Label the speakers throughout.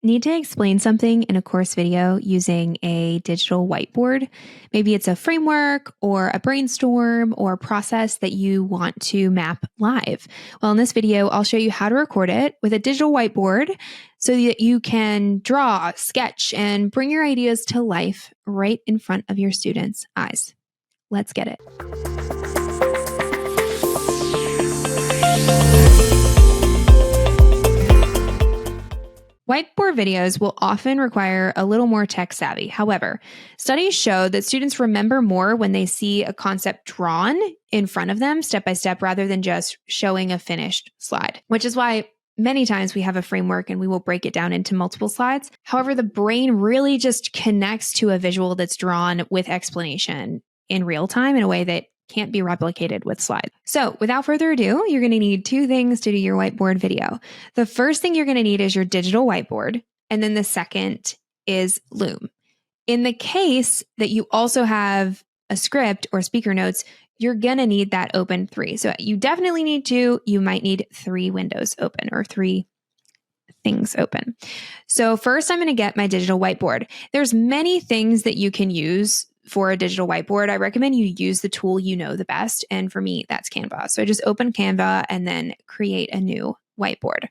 Speaker 1: Need to explain something in a course video using a digital whiteboard? Maybe it's a framework or a brainstorm or process that you want to map live. Well, in this video, I'll show you how to record it with a digital whiteboard so that you can draw, sketch, and bring your ideas to life right in front of your students' eyes. Let's get it. Whiteboard videos will often require a little more tech savvy. However, studies show that students remember more when they see a concept drawn in front of them step by step rather than just showing a finished slide, which is why many times we have a framework and we will break it down into multiple slides. However, the brain really just connects to a visual that's drawn with explanation in real time in a way that can't be replicated with slides. So without further ado, you're going to need two things to do your whiteboard video. The first thing you're going to need is your digital whiteboard. And then the second is Loom. In the case that you also have a script or speaker notes, you're going to need that open 3. So you definitely need 2. You might need 3 windows open or 3 things open. So first I'm going to get my digital whiteboard. There's many things that you can use for a digital whiteboard. I recommend you use the tool you know the best. And for me, that's Canva. So I just open Canva and then create a new whiteboard.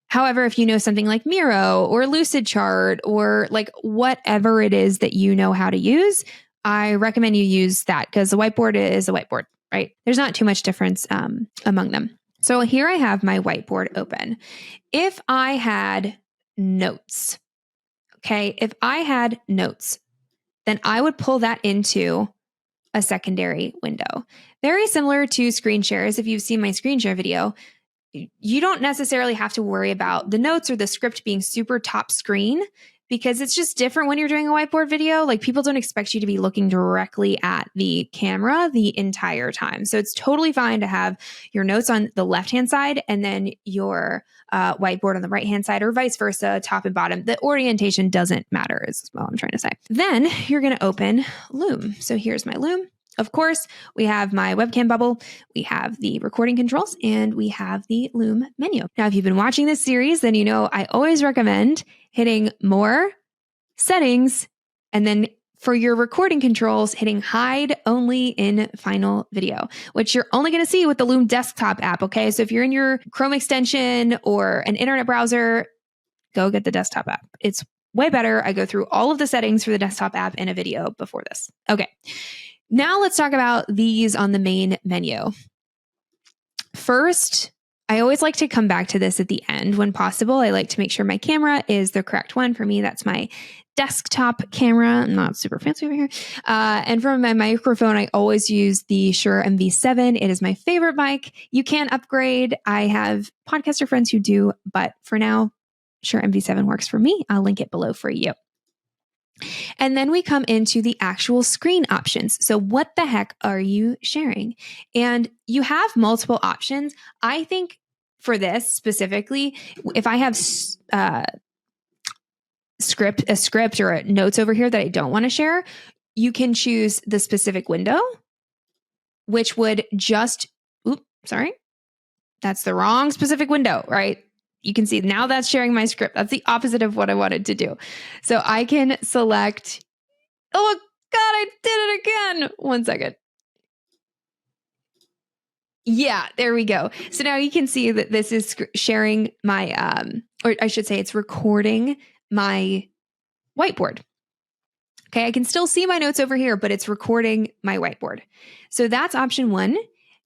Speaker 1: However, if you know something like Miro or Lucidchart or like whatever it is that you know how to use, I recommend you use that because a whiteboard is a whiteboard, right? There's not too much difference among them. So here I have my whiteboard open. If I had notes, then I would pull that into a secondary window. Very similar to screen shares. If you've seen my screen share video, you don't necessarily have to worry about the notes or the script being super top screen because it's just different when you're doing a whiteboard video. Like people don't expect you to be looking directly at the camera the entire time. So it's totally fine to have your notes on the left-hand side and then your whiteboard on the right-hand side or vice versa, top and bottom. The orientation doesn't matter is what I'm trying to say. Then you're going to open Loom. So here's my Loom. Of course, we have my webcam bubble, we have the recording controls, and we have the Loom menu. Now, if you've been watching this series, then you know I always recommend hitting more, settings, and then for your recording controls, hitting hide only in final video, which you're only going to see with the Loom desktop app, okay? So if you're in your Chrome extension or an internet browser, go get the desktop app. It's way better. I go through all of the settings for the desktop app in a video before this. Okay. Now let's talk about these on the main menu. First, I always like to come back to this at the end when possible. I like to make sure my camera is the correct one. For me, that's my desktop camera. I'm not super fancy over here. And for my microphone, I always use the Shure MV7. It is my favorite mic. You can upgrade. I have podcaster friends who do, but for now, Shure MV7 works for me. I'll link it below for you. And then we come into the actual screen options. So what the heck are you sharing? And you have multiple options. I think for this specifically, if I have a script or notes over here that I don't want to share, you can choose the specific window, which would just, that's the wrong specific window, right? You can see now that's sharing my script. That's the opposite of what I wanted to do. So I can select, oh God, I did it again. 1 second. Yeah, there we go. So now you can see that this is sharing my, or I should say it's recording my whiteboard. Okay, I can still see my notes over here, but it's recording my whiteboard. So that's option 1.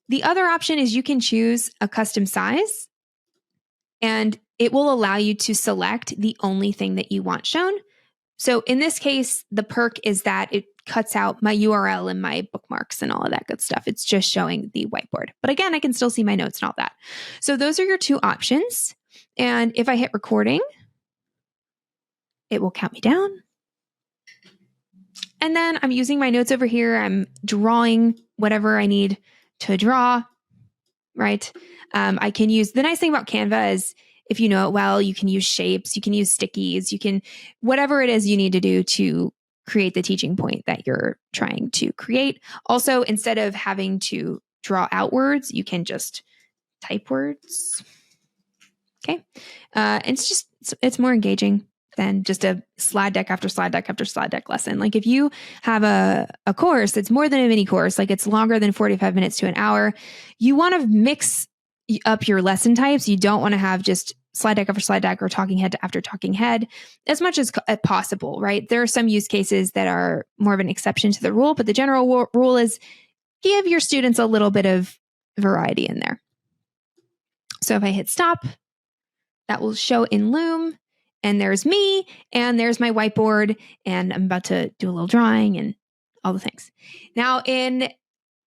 Speaker 1: The other option is you can choose a custom size and it will allow you to select the only thing that you want shown. So in this case, the perk is that it cuts out my URL and my bookmarks and all of that good stuff. It's just showing the whiteboard. But again, I can still see my notes and all that. So those are your 2 options. And if I hit recording, it will count me down. And then I'm using my notes over here. I'm drawing whatever I need to draw, right? I can use, the nice thing about Canva is if you know it well, you can use shapes, you can use stickies, you can, whatever it is you need to do to create the teaching point that you're trying to create. Also, instead of having to draw outwards, you can just type words. Okay. It's just It's more engaging than just a slide deck after slide deck after slide deck lesson. Like if you have a course that's more than a mini course, like it's longer than 45 minutes to an hour, you want to mix up your lesson types. You don't want to have just slide deck after slide deck or talking head after talking head as much as possible, right? There are some use cases that are more of an exception to the rule, but the general rule is give your students a little bit of variety in there. So if I hit stop, that will show in Loom, and there's me, and there's my whiteboard, and I'm about to do a little drawing and all the things. Now, in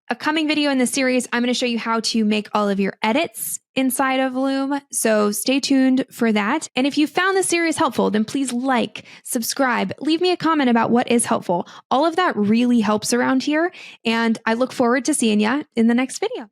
Speaker 1: a coming video in this series, I'm going to show you how to make all of your edits inside of Loom. So stay tuned for that. And if you found this series helpful, then please like, subscribe, leave me a comment about what is helpful. All of that really helps around here. And I look forward to seeing you in the next video.